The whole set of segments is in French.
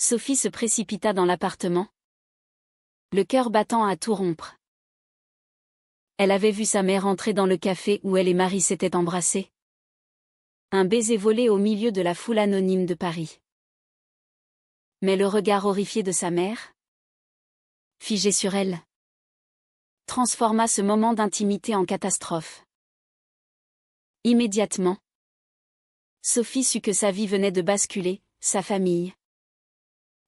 Sophie se précipita dans l'appartement, le cœur battant à tout rompre. Elle avait vu sa mère entrer dans le café où elle et Marie s'étaient embrassés. Un baiser volé au milieu de la foule anonyme de Paris. Mais le regard horrifié de sa mère, figé sur elle, transforma ce moment d'intimité en catastrophe. Immédiatement, Sophie sut que sa vie venait de basculer, sa famille,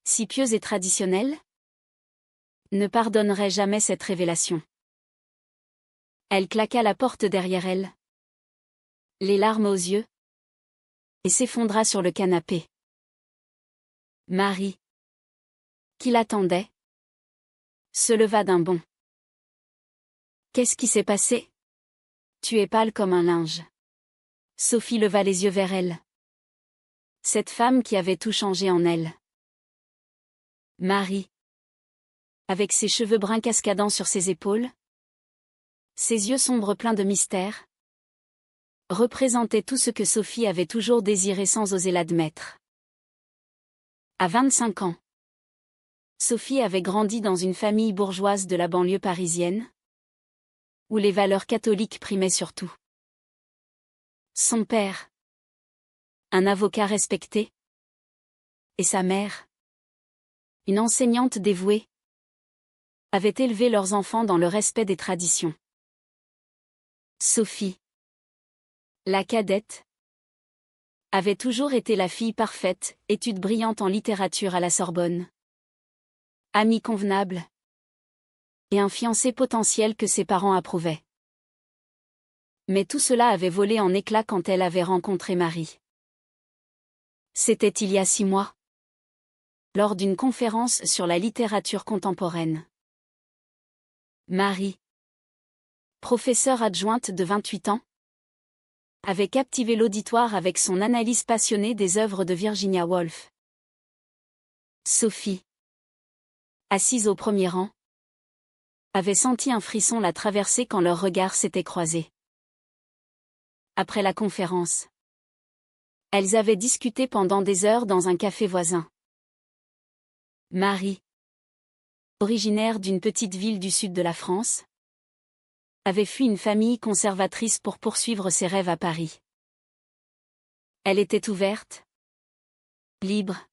si pieuse et traditionnelle, ne pardonnerait jamais cette révélation. Elle claqua la porte derrière elle, les larmes aux yeux, et s'effondra sur le canapé. Marie, qui l'attendait, se leva d'un bond. Qu'est-ce qui s'est passé? Tu es pâle comme un linge. Sophie leva les yeux vers elle. Cette femme qui avait tout changé en elle. Marie, avec ses cheveux bruns cascadant sur ses épaules, ses yeux sombres pleins de mystère, représentait tout ce que Sophie avait toujours désiré sans oser l'admettre. À 25 ans, Sophie avait grandi dans une famille bourgeoise de la banlieue parisienne, où les valeurs catholiques primaient surtout. Son père, un avocat respecté, et sa mère, une enseignante dévouée, avaient élevé leurs enfants dans le respect des traditions. Sophie, la cadette, avait toujours été la fille parfaite, étude brillante en littérature à la Sorbonne. Amie convenable, et un fiancé potentiel que ses parents approuvaient. Mais tout cela avait volé en éclats quand elle avait rencontré Marie. C'était il y a 6 mois, lors d'une conférence sur la littérature contemporaine. Marie, professeure adjointe de 28 ans, avait captivé l'auditoire avec son analyse passionnée des œuvres de Virginia Woolf. Sophie, assise au premier rang, avait senti un frisson la traverser quand leurs regards s'étaient croisés. Après la conférence, elles avaient discuté pendant des heures dans un café voisin. Marie, originaire d'une petite ville du sud de la France, avait fui une famille conservatrice pour poursuivre ses rêves à Paris. Elle était ouverte, libre,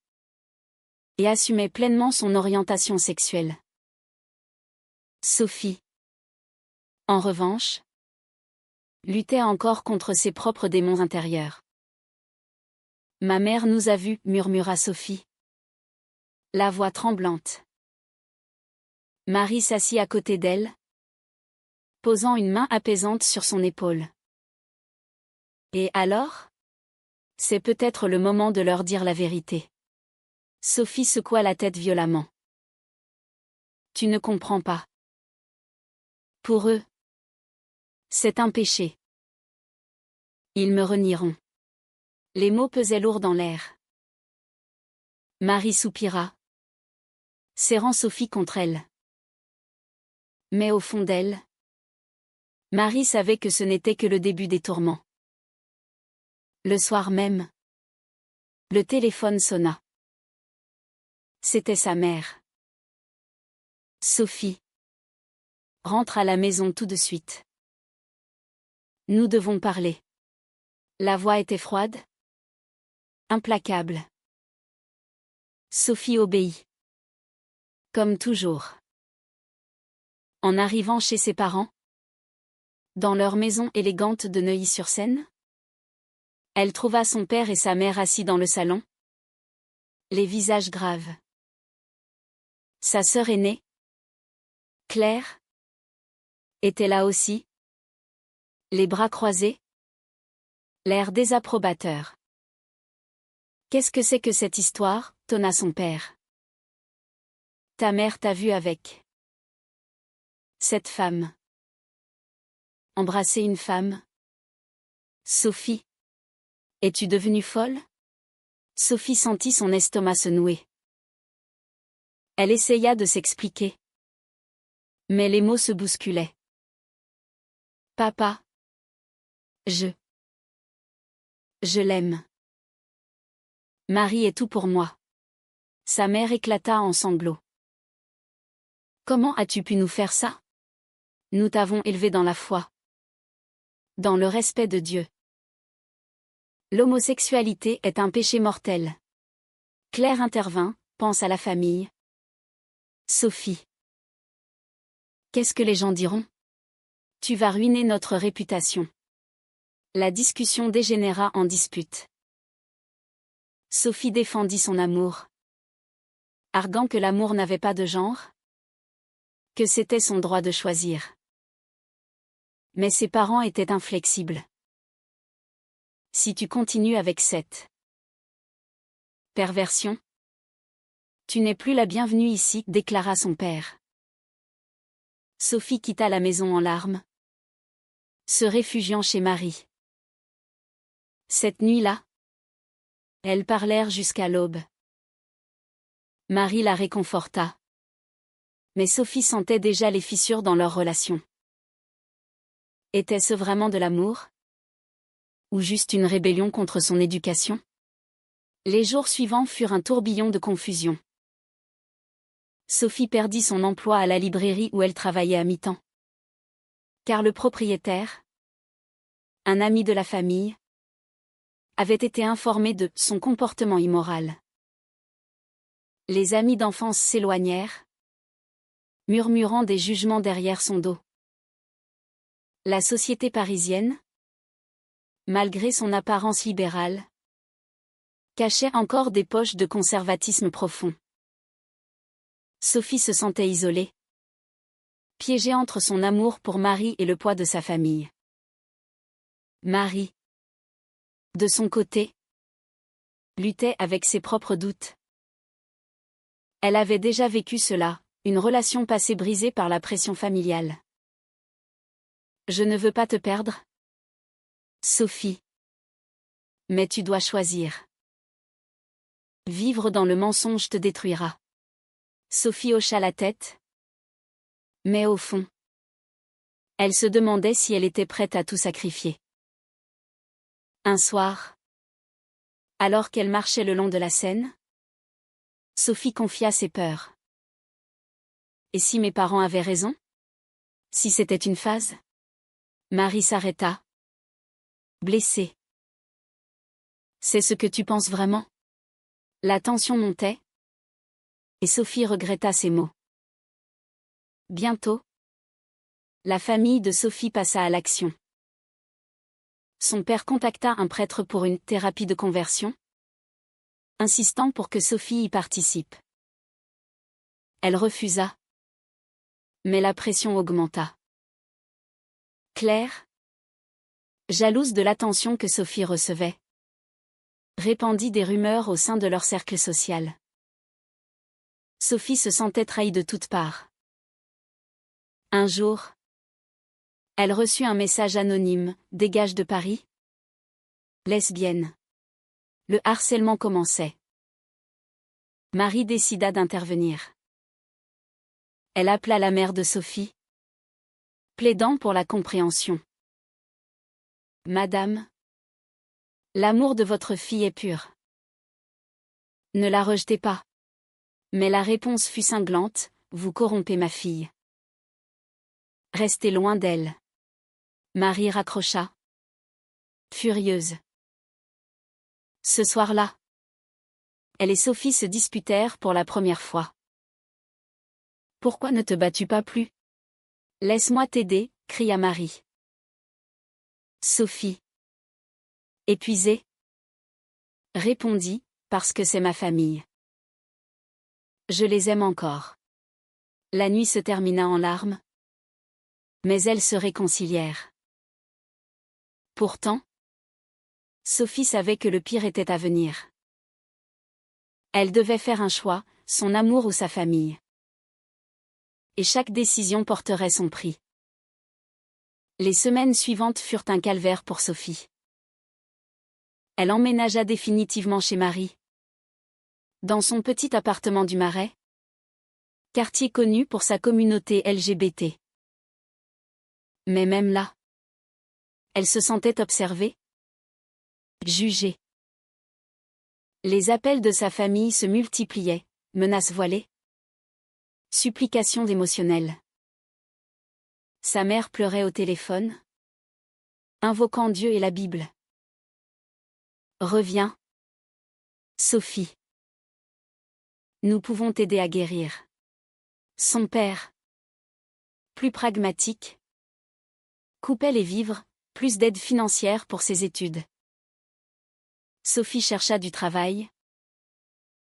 et assumait pleinement son orientation sexuelle. Sophie, en revanche, luttait encore contre ses propres démons intérieurs. Ma mère nous a vus, murmura Sophie, la voix tremblante. Marie s'assit à côté d'elle, posant une main apaisante sur son épaule. Et alors? C'est peut-être le moment de leur dire la vérité. Sophie secoua la tête violemment. Tu ne comprends pas. Pour eux, c'est un péché. Ils me renieront. Les mots pesaient lourd dans l'air. Marie soupira, serrant Sophie contre elle. Mais au fond d'elle, Marie savait que ce n'était que le début des tourments. Le soir même, le téléphone sonna. C'était sa mère. Sophie, rentre à la maison tout de suite. Nous devons parler. La voix était froide, implacable. Sophie obéit. Comme toujours. En arrivant chez ses parents, dans leur maison élégante de Neuilly-sur-Seine, elle trouva son père et sa mère assis dans le salon, les visages graves. Sa sœur aînée, Claire, était là aussi, les bras croisés, l'air désapprobateur. Qu'est-ce que c'est que cette histoire, tonna son père. Ta mère t'a vu avec cette femme. Embrasser une femme. Sophie. Es-tu devenue folle? Sophie sentit son estomac se nouer. Elle essaya de s'expliquer. Mais les mots se bousculaient. Papa. Je l'aime. Marie est tout pour moi. Sa mère éclata en sanglots. Comment as-tu pu nous faire ça? Nous t'avons élevé dans la foi. Dans le respect de Dieu. L'homosexualité est un péché mortel. Claire intervint, pense à la famille. Sophie. Qu'est-ce que les gens diront? Tu vas ruiner notre réputation. La discussion dégénéra en dispute. Sophie défendit son amour, arguant que l'amour n'avait pas de genre, que c'était son droit de choisir. Mais ses parents étaient inflexibles. Si tu continues avec cette perversion, tu n'es plus la bienvenue ici, déclara son père. Sophie quitta la maison en larmes, se réfugiant chez Marie. Cette nuit-là, elles parlèrent jusqu'à l'aube. Marie la réconforta. Mais Sophie sentait déjà les fissures dans leur relation. Était-ce vraiment de l'amour? Ou juste une rébellion contre son éducation? Les jours suivants furent un tourbillon de confusion. Sophie perdit son emploi à la librairie où elle travaillait à mi-temps. Car le propriétaire, un ami de la famille, avait été informé de son comportement immoral. Les amis d'enfance s'éloignèrent, murmurant des jugements derrière son dos. La société parisienne, malgré son apparence libérale, cachait encore des poches de conservatisme profond. Sophie se sentait isolée, piégée entre son amour pour Marie et le poids de sa famille. Marie, de son côté, luttait avec ses propres doutes. Elle avait déjà vécu cela, une relation passée brisée par la pression familiale. Je ne veux pas te perdre, Sophie. Mais tu dois choisir. Vivre dans le mensonge te détruira. Sophie hocha la tête. Mais au fond, elle se demandait si elle était prête à tout sacrifier. Un soir, alors qu'elle marchait le long de la Seine, Sophie confia ses peurs. Et si mes parents avaient raison? Si c'était une phase? Marie s'arrêta, blessée. C'est ce que tu penses vraiment? La tension montait, et Sophie regretta ses mots. Bientôt, la famille de Sophie passa à l'action. Son père contacta un prêtre pour une thérapie de conversion, insistant pour que Sophie y participe. Elle refusa. Mais la pression augmenta. Claire, jalouse de l'attention que Sophie recevait, répandit des rumeurs au sein de leur cercle social. Sophie se sentait trahie de toutes parts. Un jour, elle reçut un message anonyme, « Dégage de Paris ?» Lesbienne. Le harcèlement commençait. Marie décida d'intervenir. Elle appela la mère de Sophie, plaidant pour la compréhension. Madame, l'amour de votre fille est pur. Ne la rejetez pas. Mais la réponse fut cinglante, vous corrompez ma fille. Restez loin d'elle. Marie raccrocha. Furieuse. Ce soir-là, elle et Sophie se disputèrent pour la première fois. Pourquoi ne te bats-tu pas plus? Laisse-moi t'aider, cria Marie. Sophie, épuisée, répondit, parce que c'est ma famille. Je les aime encore. La nuit se termina en larmes, mais elles se réconcilièrent. Pourtant, Sophie savait que le pire était à venir. Elle devait faire un choix, son amour ou sa famille. Et chaque décision porterait son prix. Les semaines suivantes furent un calvaire pour Sophie. Elle emménagea définitivement chez Marie, dans son petit appartement du Marais, quartier connu pour sa communauté LGBT. Mais même là, elle se sentait observée, jugée. Les appels de sa famille se multipliaient, Menaces voilées. Supplications émotionnelles. Sa mère pleurait au téléphone, invoquant Dieu et la Bible. Reviens, Sophie. Nous pouvons t'aider à guérir. Son père, plus pragmatique, coupait les vivres, plus d'aide financière pour ses études. Sophie chercha du travail,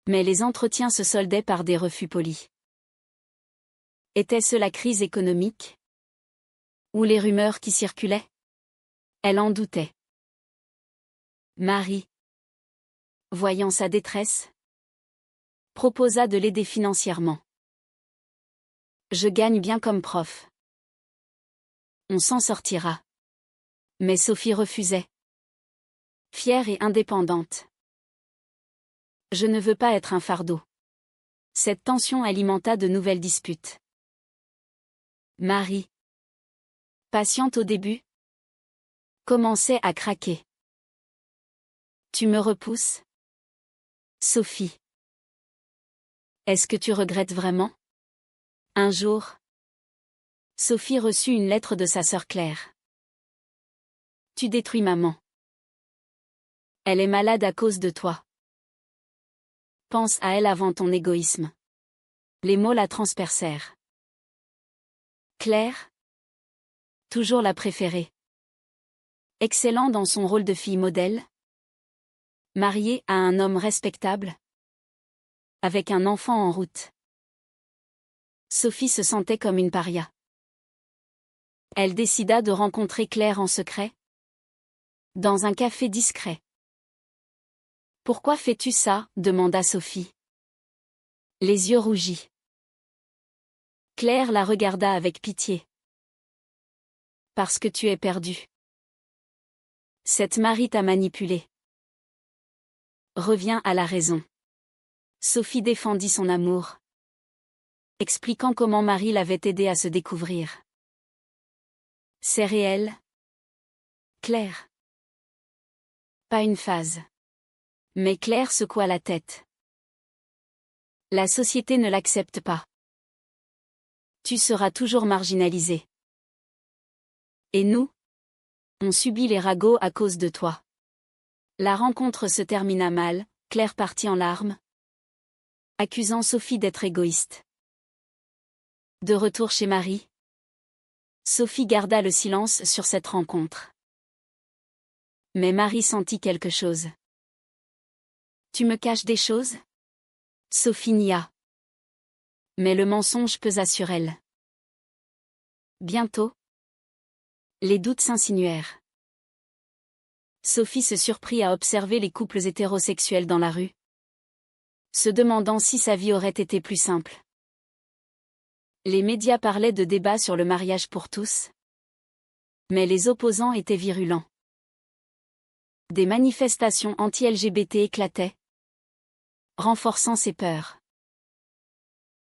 mais les entretiens se soldaient par des refus polis. Était-ce la crise économique? Ou les rumeurs qui circulaient? Elle en doutait. Marie, voyant sa détresse, proposa de l'aider financièrement. Je gagne bien comme prof. On s'en sortira. Mais Sophie refusait. Fière et indépendante. Je ne veux pas être un fardeau. Cette tension alimenta de nouvelles disputes. Marie, patiente au début, commençait à craquer. Tu me repousses? Sophie. Est-ce que tu regrettes vraiment? Un jour, Sophie reçut une lettre de sa sœur Claire. Tu détruis maman. Elle est malade à cause de toi. Pense à elle avant ton égoïsme. Les mots la transpercèrent. Claire, toujours la préférée. Excellent dans son rôle de fille modèle. Mariée à un homme respectable. Avec un enfant en route. Sophie se sentait comme une paria. Elle décida de rencontrer Claire en secret. Dans un café discret. Pourquoi fais-tu ça? Demanda Sophie. Les yeux rougis. Claire la regarda avec pitié. Parce que tu es perdue. Cette Marie t'a manipulée. Reviens à la raison. Sophie défendit son amour, expliquant comment Marie l'avait aidée à se découvrir. C'est réel, Claire. Pas une phase. Mais Claire secoua la tête. La société ne l'accepte pas. Tu seras toujours marginalisée. Et nous? On subit les ragots à cause de toi. La rencontre se termina mal, Claire partit en larmes, accusant Sophie d'être égoïste. De retour chez Marie, Sophie garda le silence sur cette rencontre. Mais Marie sentit quelque chose. Tu me caches des choses? Sophie nia. Mais le mensonge pesa sur elle. Bientôt, les doutes s'insinuèrent. Sophie se surprit à observer les couples hétérosexuels dans la rue, se demandant si sa vie aurait été plus simple. Les médias parlaient de débats sur le mariage pour tous, mais les opposants étaient virulents. Des manifestations anti-LGBT éclataient, renforçant ses peurs.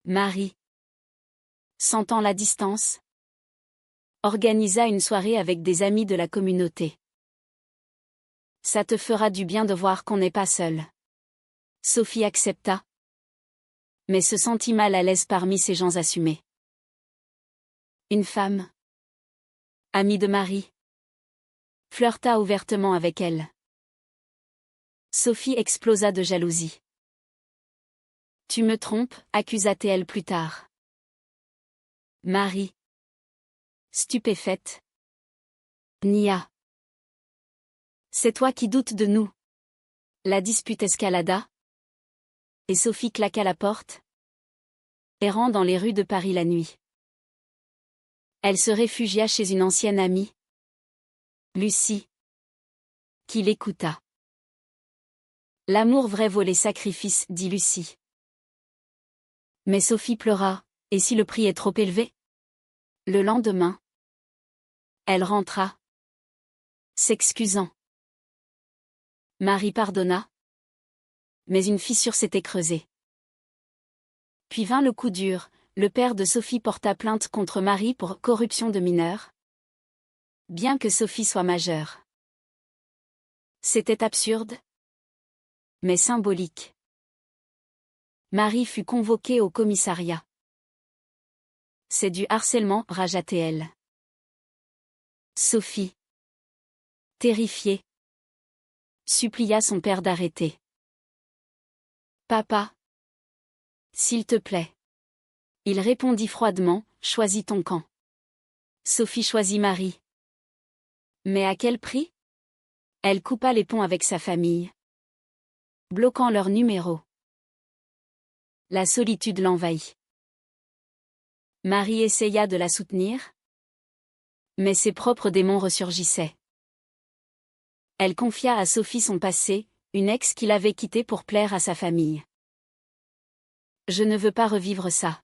Marie, sentant la distance, organisa une soirée avec des amis de la communauté. Ça te fera du bien de voir qu'on n'est pas seul. Sophie accepta, mais se sentit mal à l'aise parmi ces gens assumés. Une femme, amie de Marie, flirta ouvertement avec elle. Sophie explosa de jalousie. Tu me trompes, accusa-t-elle plus tard. Marie, stupéfaite, nia. C'est toi qui doutes de nous. La dispute escalada, et Sophie claqua la porte, errant dans les rues de Paris la nuit. Elle se réfugia chez une ancienne amie, Lucie, qui l'écouta. L'amour vrai vaut les sacrifices, dit Lucie. Mais Sophie pleura, et si le prix est trop élevé? Le lendemain, elle rentra, s'excusant. Marie pardonna, mais une fissure s'était creusée. Puis vint le coup dur, le père de Sophie porta plainte contre Marie pour corruption de mineurs, bien que Sophie soit majeure. C'était absurde, mais symbolique. Marie fut convoquée au commissariat. C'est du harcèlement, ragea-t-elle. Sophie, terrifiée, supplia son père d'arrêter. Papa, s'il te plaît. Il répondit froidement, choisis ton camp. Sophie choisit Marie. Mais à quel prix? Elle coupa les ponts avec sa famille, bloquant leur numéro. La solitude l'envahit. Marie essaya de la soutenir, mais ses propres démons ressurgissaient. Elle confia à Sophie son passé, une ex qu'il avait quittée pour plaire à sa famille. Je ne veux pas revivre ça.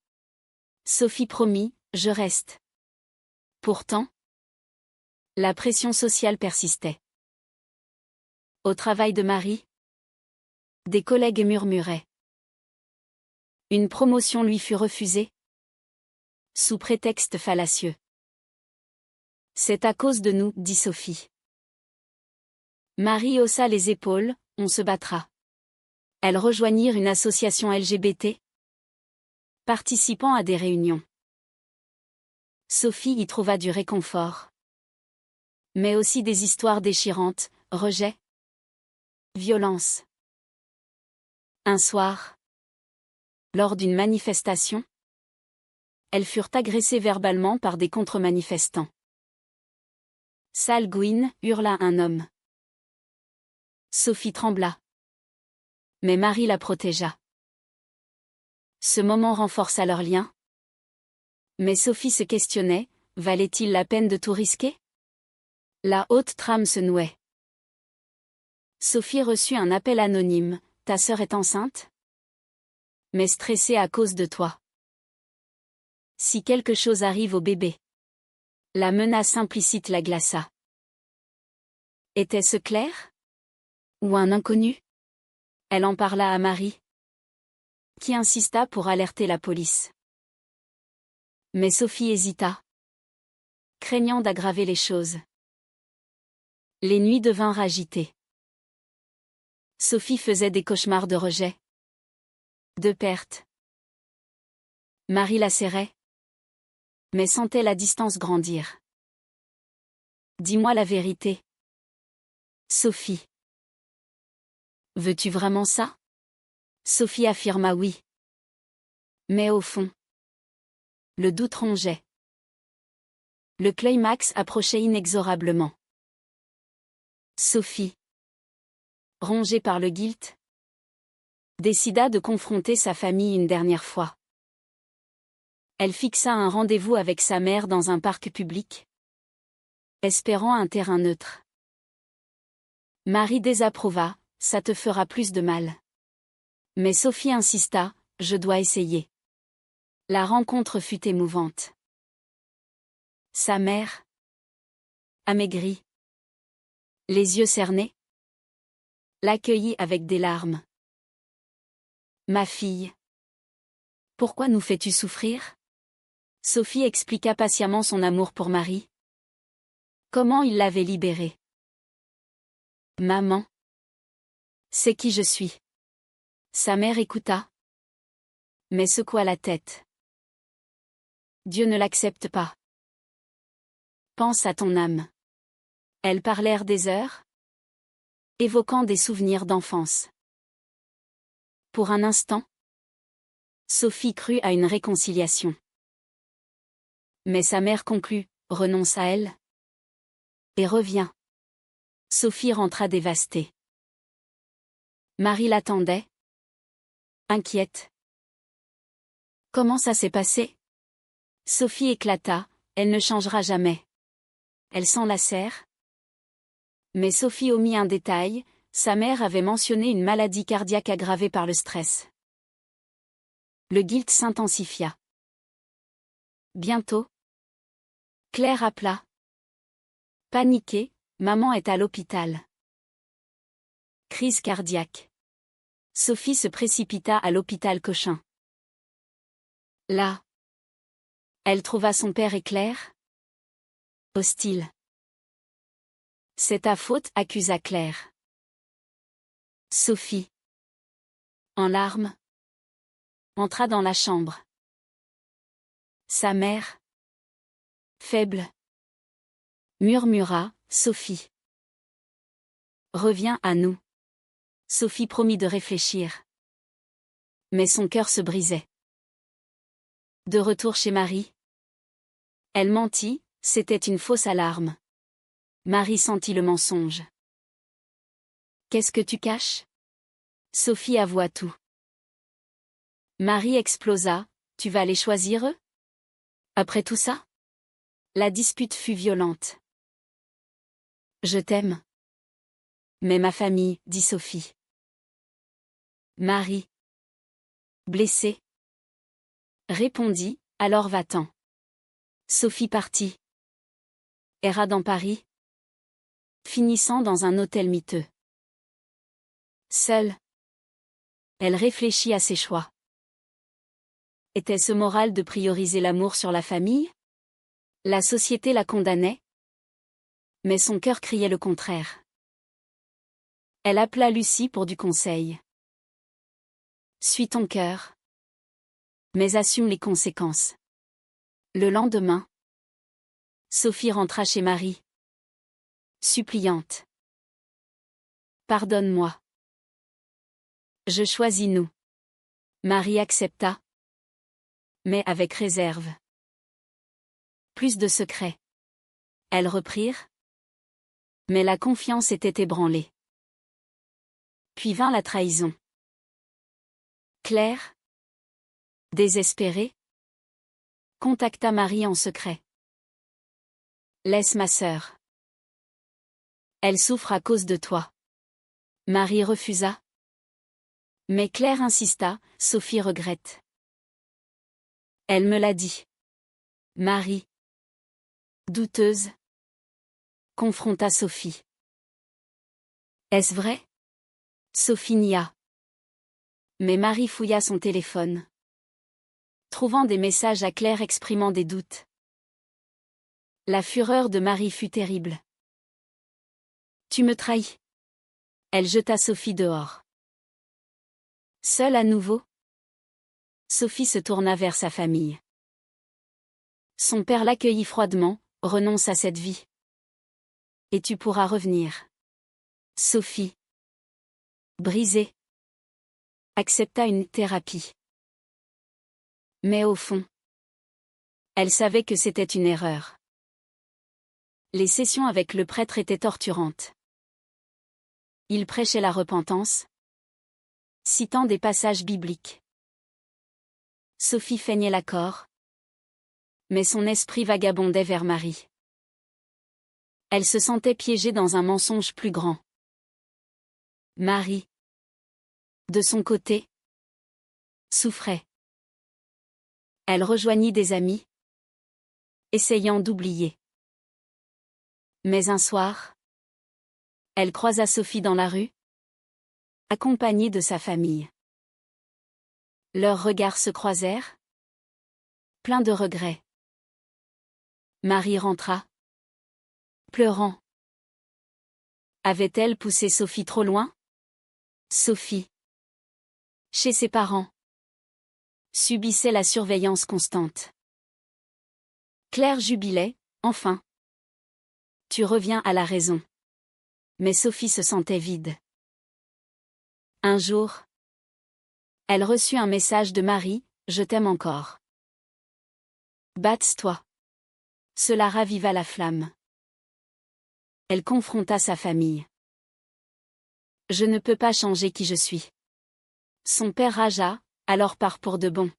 Sophie promit, je reste. Pourtant, la pression sociale persistait. Au travail de Marie, des collègues murmuraient. Une promotion lui fut refusée, sous prétexte fallacieux. C'est à cause de nous, dit Sophie. Marie haussa les épaules, on se battra. Elles rejoignirent une association LGBT, participant à des réunions. Sophie y trouva du réconfort. Mais aussi des histoires déchirantes, rejet, violence. Un soir, lors d'une manifestation, elles furent agressées verbalement par des contre-manifestants. Sale Gouine, hurla un homme. Sophie trembla. Mais Marie la protégea. Ce moment renforça leur lien. Mais Sophie se questionnait, valait-il la peine de tout risquer? La haute trame se nouait. Sophie reçut un appel anonyme, ta sœur est enceinte? Mais stressée à cause de toi. Si quelque chose arrive au bébé. La menace implicite la glaça. Était-ce Claire? Ou un inconnu? Elle en parla à Marie, qui insista pour alerter la police. Mais Sophie hésita, craignant d'aggraver les choses. Les nuits devinrent agitées. Sophie faisait des cauchemars de rejet, de perte. Marie la serrait, mais sentait la distance grandir. Dis-moi la vérité. Sophie. Veux-tu vraiment ça? Sophie affirma oui. Mais au fond, le doute rongeait. Le climax approchait inexorablement. Sophie, rongée par le guilt, décida de confronter sa famille une dernière fois. Elle fixa un rendez-vous avec sa mère dans un parc public, espérant un terrain neutre. Marie désapprouva, ça te fera plus de mal. Mais Sophie insista, je dois essayer. La rencontre fut émouvante. Sa mère, amaigrie, les yeux cernés, l'accueillit avec des larmes. Ma fille. Pourquoi nous fais-tu souffrir? Sophie expliqua patiemment son amour pour Marie. Comment il l'avait libérée. Maman. C'est qui je suis. Sa mère écouta, mais secoua la tête. Dieu ne l'accepte pas. Pense à ton âme. Elles parlèrent des heures, évoquant des souvenirs d'enfance. Pour un instant, Sophie crut à une réconciliation. Mais sa mère conclut, renonce à elle. Et revient. Sophie rentra dévastée. Marie l'attendait, inquiète. Comment ça s'est passé? Sophie éclata, elle ne changera jamais. Elle s'enlacèrent. Mais Sophie omit un détail, sa mère avait mentionné une maladie cardiaque aggravée par le stress. Le guilt s'intensifia. Bientôt, Claire appela. Paniquée, maman est à l'hôpital. Crise cardiaque. Sophie se précipita à l'hôpital Cochin. Là, elle trouva son père et Claire. Hostile. C'est ta faute, accusa Claire. Sophie, en larmes, entra dans la chambre. Sa mère, faible, murmura, Sophie. Reviens à nous. Sophie promit de réfléchir. Mais son cœur se brisait. De retour chez Marie. Elle mentit, c'était une fausse alarme. Marie sentit le mensonge. Qu'est-ce que tu caches? Sophie avoua tout. Marie explosa, tu vas les choisir eux? Après tout ça? La dispute fut violente. Je t'aime. Mais ma famille, dit Sophie. Marie, blessée, répondit, alors va-t'en. Sophie partit. Erra dans Paris, finissant dans un hôtel miteux. Seule, elle réfléchit à ses choix. Était-ce moral de prioriser l'amour sur la famille? La société la condamnait, mais son cœur criait le contraire. Elle appela Lucie pour du conseil. Suis ton cœur, mais assume les conséquences. Le lendemain, Sophie rentra chez Marie. Suppliante. Pardonne-moi. Je choisis nous. Marie accepta, mais avec réserve. Plus de secrets. Elles reprirent, mais la confiance était ébranlée. Puis vint la trahison. Claire, désespérée, contacta Marie en secret. Laisse ma sœur. Elle souffre à cause de toi. Marie refusa. Mais Claire insista, Sophie regrette. Elle me l'a dit. Marie, douteuse, confronta Sophie. Est-ce vrai? Sophie nia. Mais Marie fouilla son téléphone, trouvant des messages à Claire exprimant des doutes. La fureur de Marie fut terrible. Tu me trahis. Elle jeta Sophie dehors. Seule à nouveau, Sophie se tourna vers sa famille. Son père l'accueillit froidement, renonce à cette vie. Et tu pourras revenir. Sophie, brisée, accepta une thérapie. Mais au fond, elle savait que c'était une erreur. Les sessions avec le prêtre étaient torturantes. Il prêchait la repentance, citant des passages bibliques. Sophie feignait l'accord, mais son esprit vagabondait vers Marie. Elle se sentait piégée dans un mensonge plus grand. Marie, de son côté, souffrait. Elle rejoignit des amis, essayant d'oublier. Mais un soir, elle croisa Sophie dans la rue, accompagnée de sa famille. Leurs regards se croisèrent, pleins de regrets. Marie rentra, pleurant. Avait-elle poussé Sophie trop loin? Sophie, chez ses parents, subissait la surveillance constante. Claire jubilait, enfin. Tu reviens à la raison. Mais Sophie se sentait vide. Un jour, elle reçut un message de Marie, je t'aime encore. Batte-toi. Cela raviva la flamme. Elle confronta sa famille. Je ne peux pas changer qui je suis. Son père ragea, alors pars pour de bon.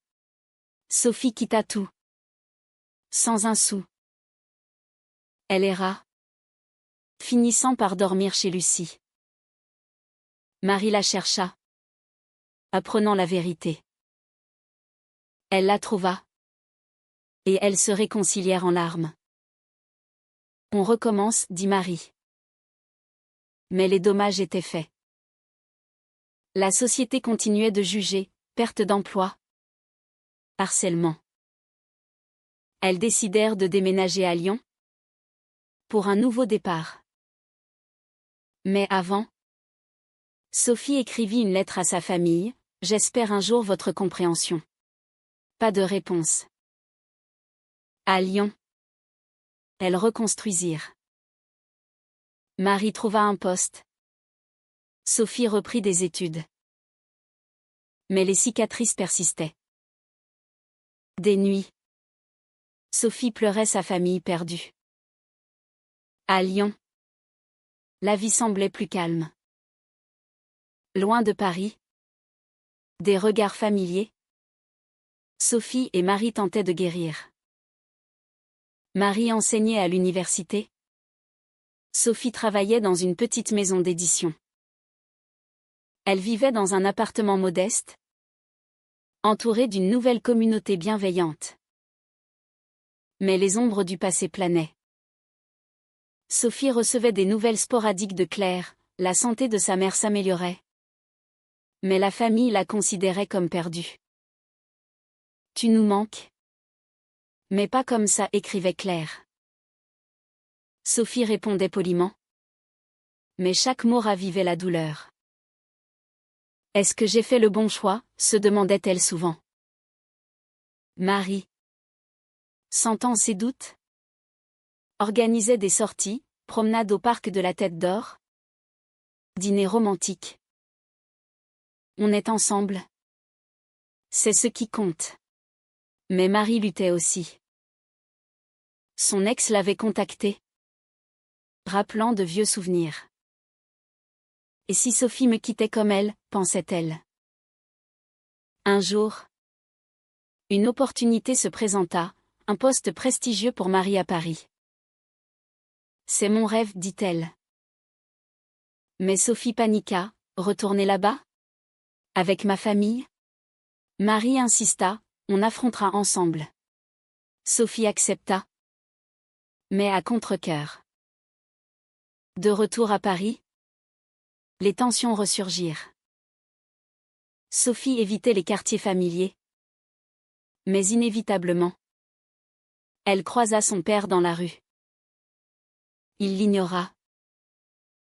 Sophie quitta tout. Sans un sou. Elle erra, finissant par dormir chez Lucie. Marie la chercha, apprenant la vérité. Elle la trouva. Et elles se réconcilièrent en larmes. On recommence, dit Marie. Mais les dommages étaient faits. La société continuait de juger, perte d'emploi, harcèlement. Elles décidèrent de déménager à Lyon pour un nouveau départ. Mais avant, Sophie écrivit une lettre à sa famille, J'espère un jour votre compréhension. Pas de réponse. À Lyon. Elles reconstruisirent. Marie trouva un poste. Sophie reprit des études. Mais les cicatrices persistaient. Des nuits. Sophie pleurait sa famille perdue. À Lyon. La vie semblait plus calme. Loin de Paris. Des regards familiers. Sophie et Marie tentaient de guérir. Marie enseignait à l'université. Sophie travaillait dans une petite maison d'édition. Elle vivait dans un appartement modeste, entourée d'une nouvelle communauté bienveillante. Mais les ombres du passé planaient. Sophie recevait des nouvelles sporadiques de Claire, la santé de sa mère s'améliorait. Mais la famille la considérait comme perdue. Tu nous manques. Mais pas comme ça, écrivait Claire. Sophie répondait poliment. Mais chaque mot ravivait la douleur. Est-ce que j'ai fait le bon choix, se demandait-elle souvent. Marie, sentant ses doutes, organisait des sorties, promenades au parc de la Tête d'Or, dîner romantique. On est ensemble. C'est ce qui compte. Mais Marie luttait aussi. Son ex l'avait contactée, rappelant de vieux souvenirs. Et si Sophie me quittait comme elle, pensait-elle. Un jour, une opportunité se présenta, un poste prestigieux pour Marie à Paris. C'est mon rêve, dit-elle. Mais Sophie paniqua, retourner là-bas? Avec ma famille? Marie insista, on affrontera ensemble. Sophie accepta. Mais à contre-cœur. De retour à Paris, les tensions ressurgirent. Sophie évitait les quartiers familiers. Mais inévitablement, elle croisa son père dans la rue. Il l'ignora.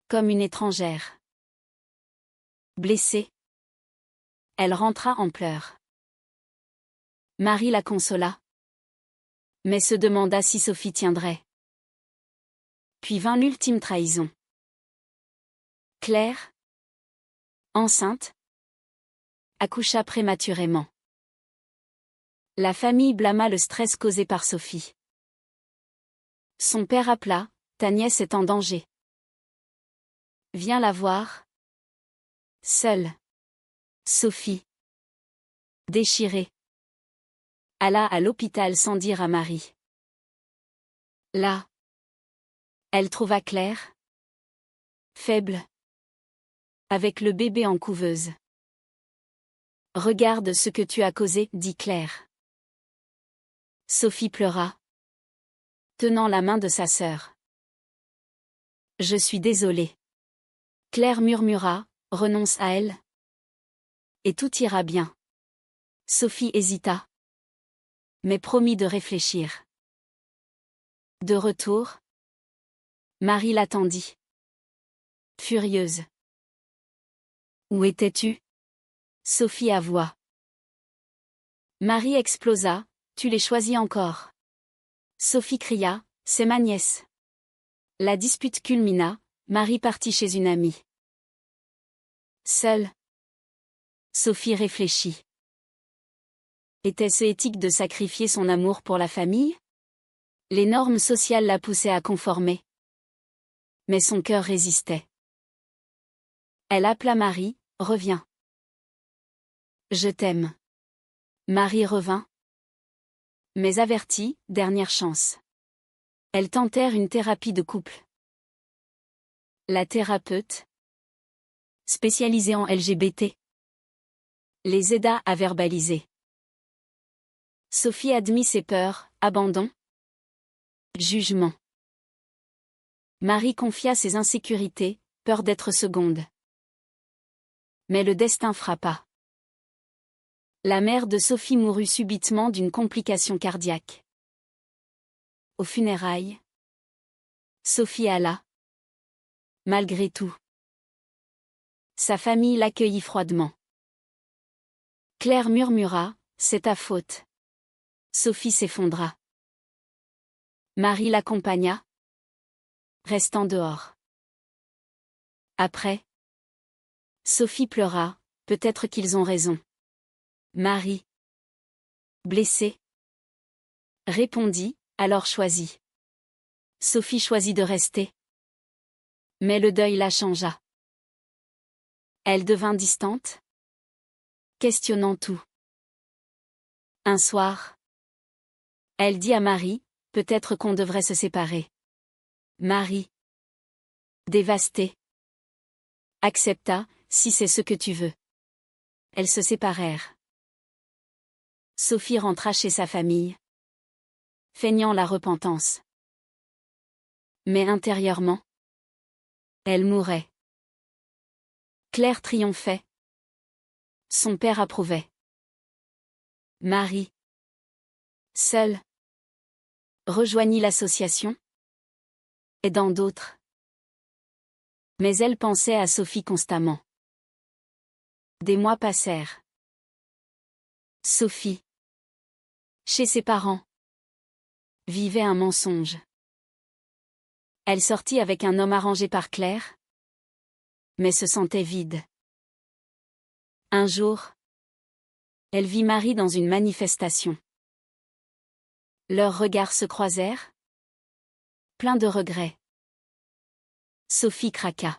Comme une étrangère. Blessée, elle rentra en pleurs. Marie la consola. Mais se demanda si Sophie tiendrait. Puis vint l'ultime trahison. Claire, enceinte, accoucha prématurément. La famille blâma le stress causé par Sophie. Son père appela, ta nièce est en danger. Viens la voir. Seule. Sophie, déchirée, alla à l'hôpital sans dire à Marie. Là, elle trouva Claire, faible, avec le bébé en couveuse. Regarde ce que tu as causé, dit Claire. Sophie pleura, tenant la main de sa sœur. Je suis désolée. Claire murmura, renonce à elle. Et tout ira bien. Sophie hésita. Mais promit de réfléchir. De retour, Marie l'attendit. Furieuse. Où étais-tu? Sophie avoua. Marie explosa, tu l'es choisi encore. Sophie cria, c'est ma nièce. La dispute culmina, Marie partit chez une amie. Seule. Sophie réfléchit. Était-ce éthique de sacrifier son amour pour la famille? Les normes sociales la poussaient à conformer. Mais son cœur résistait. Elle appela Marie, reviens. Je t'aime. Marie revint. Mais avertie, dernière chance. Elles tentèrent une thérapie de couple. La thérapeute, spécialisée en LGBT, les aida à verbaliser. Sophie admit ses peurs, abandon, jugement. Marie confia ses insécurités, peur d'être seconde. Mais le destin frappa. La mère de Sophie mourut subitement d'une complication cardiaque. Aux funérailles, Sophie alla. Malgré tout. Sa famille l'accueillit froidement. Claire murmura, c'est ta faute. Sophie s'effondra. Marie l'accompagna, restant dehors. Après, Sophie pleura, peut-être qu'ils ont raison. Marie, blessée, répondit, alors choisis. Sophie choisit de rester. Mais le deuil la changea. Elle devint distante, questionnant tout. Un soir, elle dit à Marie, peut-être qu'on devrait se séparer. Marie, dévastée, accepta, si c'est ce que tu veux. Elles se séparèrent. Sophie rentra chez sa famille, feignant la repentance. Mais intérieurement, elle mourait. Claire triomphait. Son père approuvait. Marie, seule, rejoignit l'association, aidant d'autres. Mais elle pensait à Sophie constamment. Des mois passèrent. Sophie, chez ses parents, vivait un mensonge. Elle sortit avec un homme arrangé par Claire, mais se sentait vide. Un jour, elle vit Marie dans une manifestation. Leurs regards se croisèrent, pleins de regrets. Sophie craqua.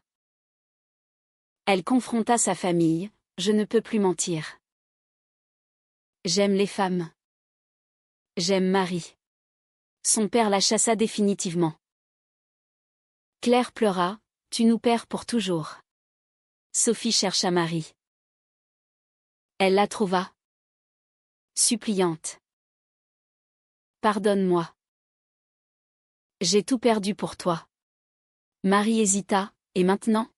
Elle confronta sa famille, je ne peux plus mentir. J'aime les femmes. J'aime Marie. Son père la chassa définitivement. Claire pleura, tu nous perds pour toujours. Sophie chercha Marie. Elle la trouva. Suppliante. Pardonne-moi. J'ai tout perdu pour toi. Marie hésita, et maintenant?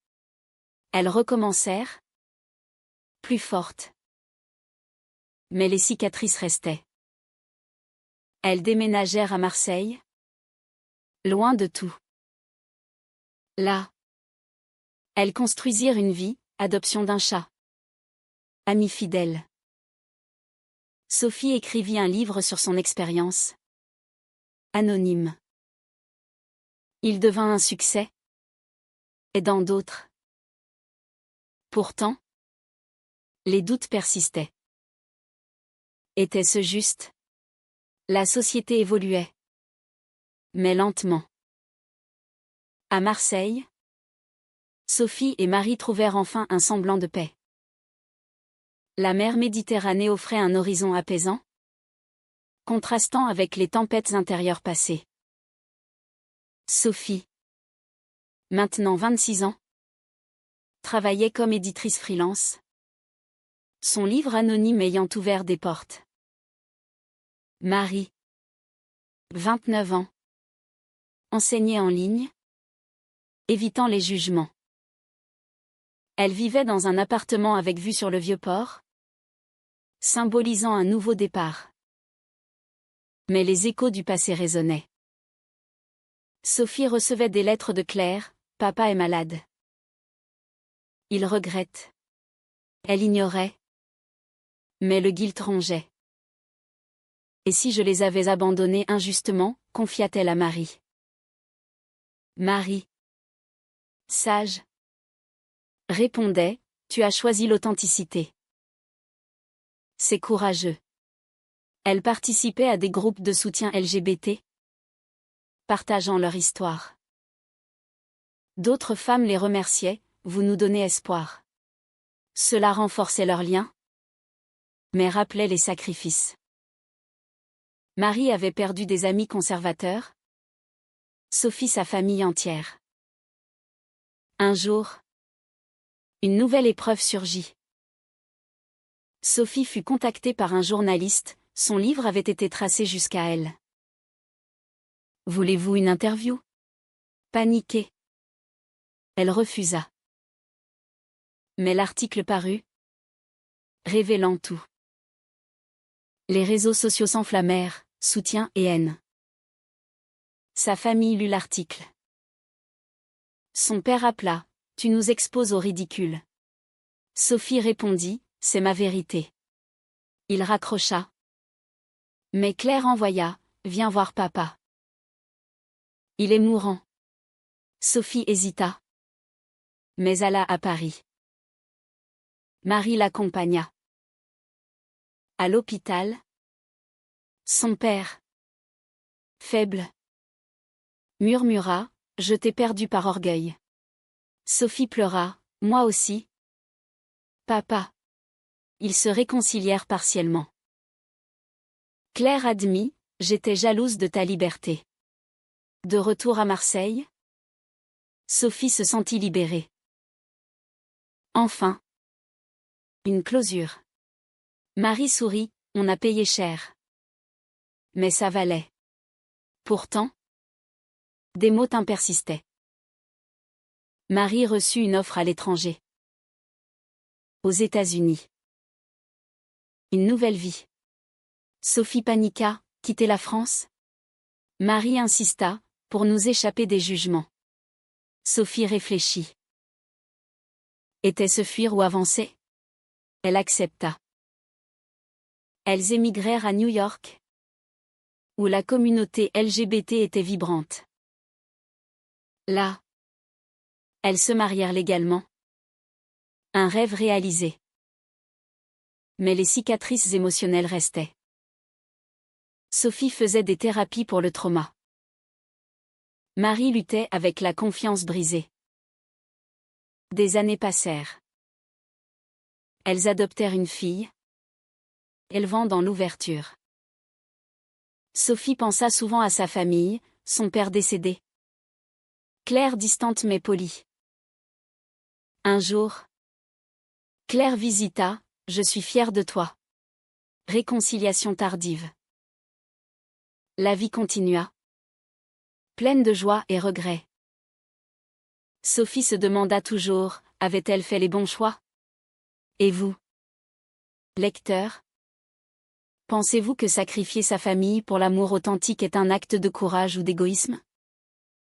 Elles recommencèrent. Plus fortes. Mais les cicatrices restaient. Elles déménagèrent à Marseille. Loin de tout. Là, elles construisirent une vie, adoption d'un chat. Amie fidèle. Sophie écrivit un livre sur son expérience. Anonyme. Il devint un succès. Aidant d'autres. Pourtant, les doutes persistaient. Était-ce juste? La société évoluait. Mais lentement. À Marseille, Sophie et Marie trouvèrent enfin un semblant de paix. La mer Méditerranée offrait un horizon apaisant, contrastant avec les tempêtes intérieures passées. Sophie, maintenant 26 ans, travaillait comme éditrice freelance, son livre anonyme ayant ouvert des portes. Marie, 29 ans, enseignait en ligne, évitant les jugements. Elle vivait dans un appartement avec vue sur le Vieux-Port, symbolisant un nouveau départ. Mais les échos du passé résonnaient. Sophie recevait des lettres de Claire, papa est malade. Il regrette. Elle ignorait. Mais le guilt rongeait. Et si je les avais abandonnés injustement, confia-t-elle à Marie. Marie, sage, répondait, tu as choisi l'authenticité. C'est courageux. Elle participait à des groupes de soutien LGBT, partageant leur histoire. D'autres femmes les remerciaient, vous nous donnez espoir. Cela renforçait leurs liens, mais rappelait les sacrifices. Marie avait perdu des amis conservateurs, Sophie sa famille entière. Un jour, une nouvelle épreuve surgit. Sophie fut contactée par un journaliste, son livre avait été tracé jusqu'à elle. Voulez-vous une interview? Paniquée. Elle refusa. Mais l'article parut, révélant tout. Les réseaux sociaux s'enflammèrent, soutien et haine. Sa famille lut l'article. Son père appela, tu nous exposes au ridicule. Sophie répondit, c'est ma vérité. Il raccrocha. Mais Claire envoya, viens voir papa. Il est mourant. Sophie hésita. Mais alla à Paris. Marie l'accompagna. À l'hôpital. Son père, faible, murmura, je t'ai perdu par orgueil. Sophie pleura, moi aussi. Papa. Ils se réconcilièrent partiellement. Claire admit, j'étais jalouse de ta liberté. De retour à Marseille, Sophie se sentit libérée. Enfin. Une closure. Marie sourit, on a payé cher. Mais ça valait. Pourtant, des mots persistaient. Marie reçut une offre à l'étranger. Aux États-Unis. Une nouvelle vie. Sophie paniqua, quitter la France? Marie insista, pour nous échapper des jugements. Sophie réfléchit. Était-ce fuir ou avancer? Elle accepta. Elles émigrèrent à New York, où la communauté LGBT était vibrante. Là, elles se marièrent légalement. Un rêve réalisé. Mais les cicatrices émotionnelles restaient. Sophie faisait des thérapies pour le trauma. Marie luttait avec la confiance brisée. Des années passèrent. Elles adoptèrent une fille, élevant dans l'ouverture. Sophie pensa souvent à sa famille, son père décédé. Claire distante mais polie. Un jour, Claire visita, je suis fière de toi. Réconciliation tardive. La vie continua. Pleine de joie et regrets. Sophie se demanda toujours, avait-elle fait les bons choix? Et vous? Lecteur? Pensez-vous que sacrifier sa famille pour l'amour authentique est un acte de courage ou d'égoïsme?